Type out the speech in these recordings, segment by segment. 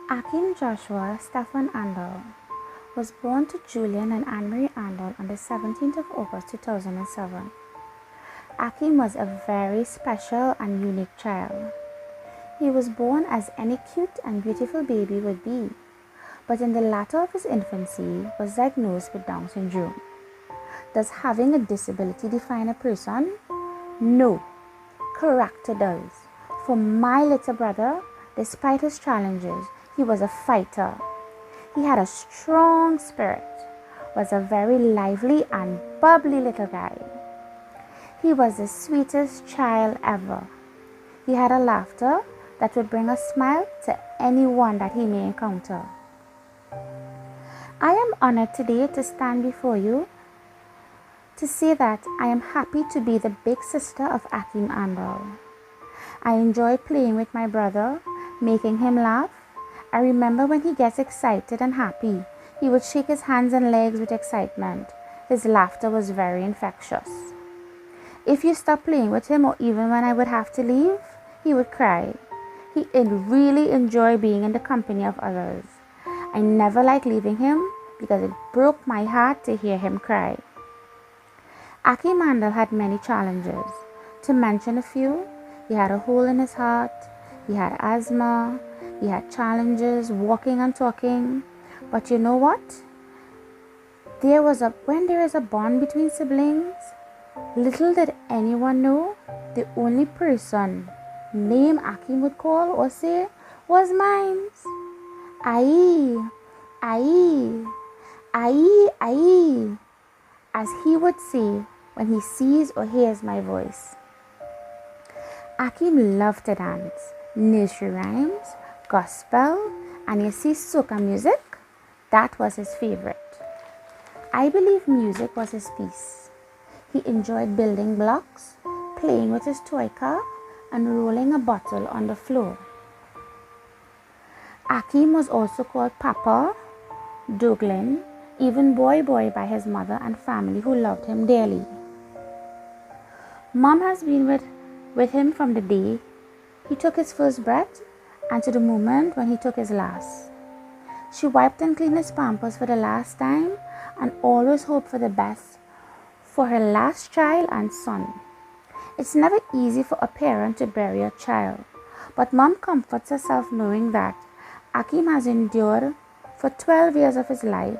Akeem Joshua Stephen Andal was born to Julian and Anne-Marie Andal on the 17th of August 2007. Akeem was a very special and unique child. He was born as any cute and beautiful baby would be, but in the latter of his infancy was diagnosed with Down syndrome. Does having a disability define a person? No, character does. For my little brother, despite his challenges, he was a fighter. He had a strong spirit, was a very lively and bubbly little guy. He was the sweetest child ever. He had a laughter that would bring a smile to anyone that he may encounter. I am honored today to stand before you to say that I am happy to be the big sister of Akeem Andal. I enjoy playing with my brother, making him laugh. I remember when he gets excited and happy, he would shake his hands and legs with excitement. His laughter was very infectious. If you stopped playing with him, or even when I would have to leave, he would cry. He really enjoyed being in the company of others. I never liked leaving him because it broke my heart to hear him cry. Akeem Andal had many challenges. To mention a few, he had a hole in his heart, he had asthma, he had challenges walking and talking. But you know what? When there is a bond between siblings, little did anyone know the only person name Akeem would call or say was mine. Aye, aye, aye, aye, as he would say when he sees or hears my voice. Akeem loved to dance, nursery rhymes, gospel, and you see soca music, that was his favorite. I believe music was his peace. He enjoyed building blocks, playing with his toy car, and rolling a bottle on the floor. Akeem was also called Papa, Douglin, even Boy Boy by his mother and family who loved him dearly. Mom has been with him from the day he took his first breath and to the moment when he took his last. She wiped and cleaned his pampers for the last time and always hoped for the best for her last child and son. It's never easy for a parent to bury a child, but Mom comforts herself knowing that Akeem has endured for 12 years of his life,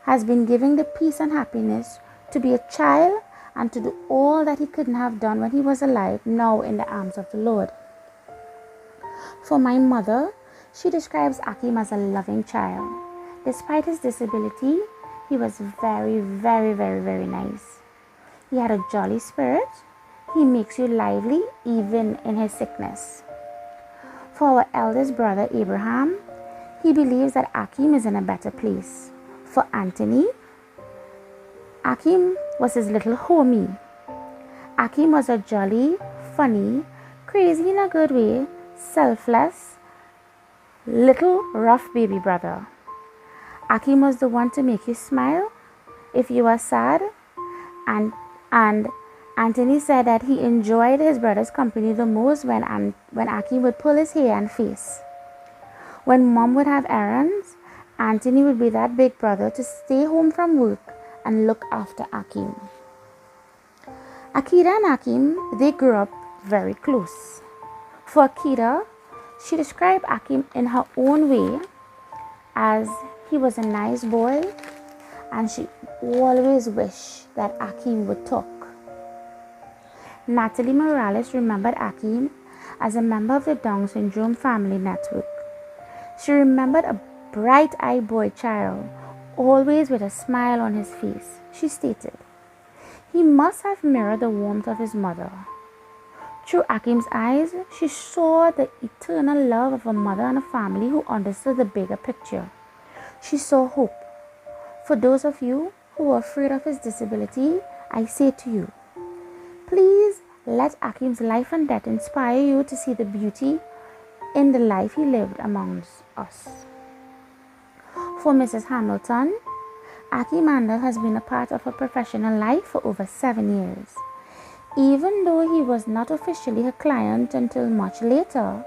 has been giving the peace and happiness to be a child and to do all that he couldn't have done when he was alive, now in the arms of the Lord. For my mother, she describes Akeem as a loving child. Despite his disability, he was very, very, very, very nice. He had a jolly spirit. He makes you lively even in his sickness. For our eldest brother Abraham, he believes that Akeem is in a better place. For Anthony, Akeem was his little homie. Akeem was a jolly, funny, crazy in a good way, selfless, little rough baby brother. Akeem was the one to make you smile if you were sad, and Anthony said that he enjoyed his brother's company the most when Akeem would pull his hair and face. When Mom would have errands, Anthony would be that big brother to stay home from work and look after Akeem. Akira and Akeem, they grew up very close. For Akira, she described Akeem in her own way as he was a nice boy and she always wished that Akeem would talk. Natalie Morales remembered Akeem as a member of the Down syndrome family network. She remembered a bright-eyed boy child, always with a smile on his face. She stated, he must have mirrored the warmth of his mother. Through Akeem's eyes, she saw the eternal love of a mother and a family who understood the bigger picture. She saw hope. For those of you who are afraid of his disability, I say to you, please let Akeem's life and death inspire you to see the beauty in the life he lived amongst us. For Mrs. Hamilton, Akeem Andal has been a part of her professional life for over 7 years. Even though he was not officially her client until much later,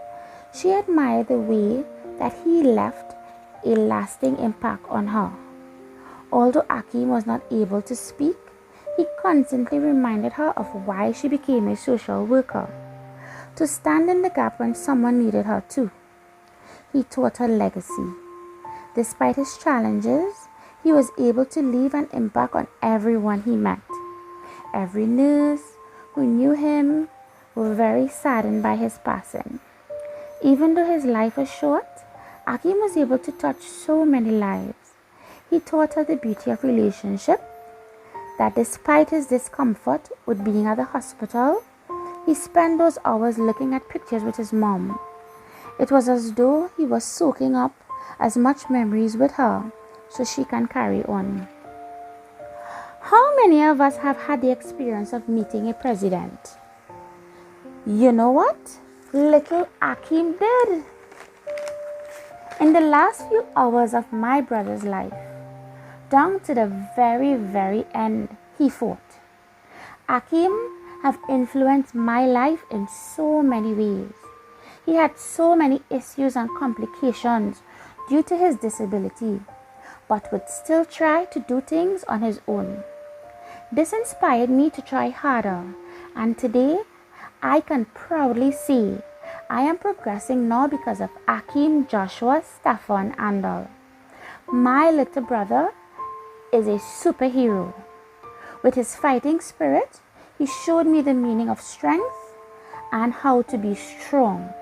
she admired the way that he left a lasting impact on her. Although Akeem was not able to speak, he constantly reminded her of why she became a social worker, to stand in the gap when someone needed her too. He taught her legacy. Despite his challenges, he was able to leave an impact on everyone he met. Every nurse who knew him were very saddened by his passing. Even though his life was short, Akeem was able to touch so many lives. He taught her the beauty of relationship, that despite his discomfort with being at the hospital, he spent those hours looking at pictures with his mom. It was as though he was soaking up as much memories with her so she can carry on. How many of us have had the experience of meeting a president? You know what? Little Akeem did. In the last few hours of my brother's life, down to the very, very end, he fought. Akeem have influenced my life in so many ways. He had so many issues and complications due to his disability, but would still try to do things on his own. This inspired me to try harder, and today I can proudly say I am progressing now because of Akeem, Joshua, Stefan, Andal. My little brother is a superhero. With his fighting spirit, he showed me the meaning of strength and how to be strong.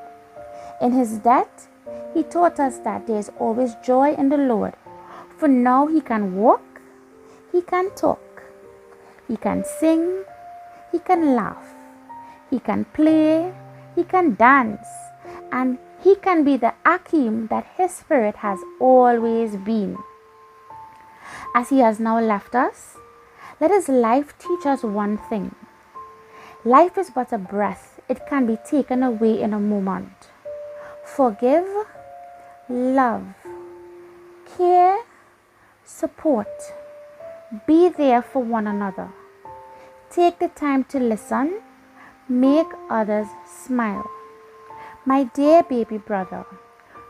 In his death, he taught us that there is always joy in the Lord. For now he can walk, he can talk, he can sing, he can laugh, he can play, he can dance, and he can be the Akeem that his spirit has always been. As he has now left us, let his life teach us one thing. Life is but a breath. It can be taken away in a moment. Forgive, love, care, support. Be there for one another. Take the time to listen. Make others smile. My dear baby brother,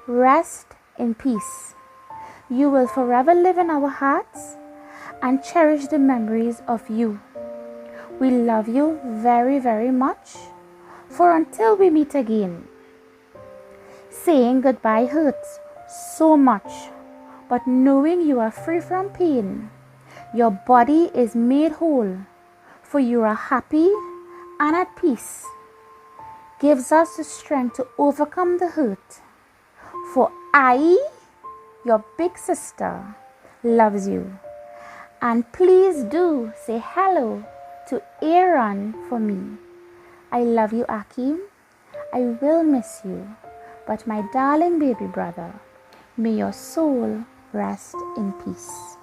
rest in peace. You will forever live in our hearts and cherish the memories of you. We love you very, very much. For until we meet again, saying goodbye hurts so much, but knowing you are free from pain, your body is made whole, for you are happy and at peace, gives us the strength to overcome the hurt. For I, your big sister, loves you. And please do say hello to Aaron for me. I love you, Akeem. I will miss you. But my darling baby brother, may your soul rest in peace.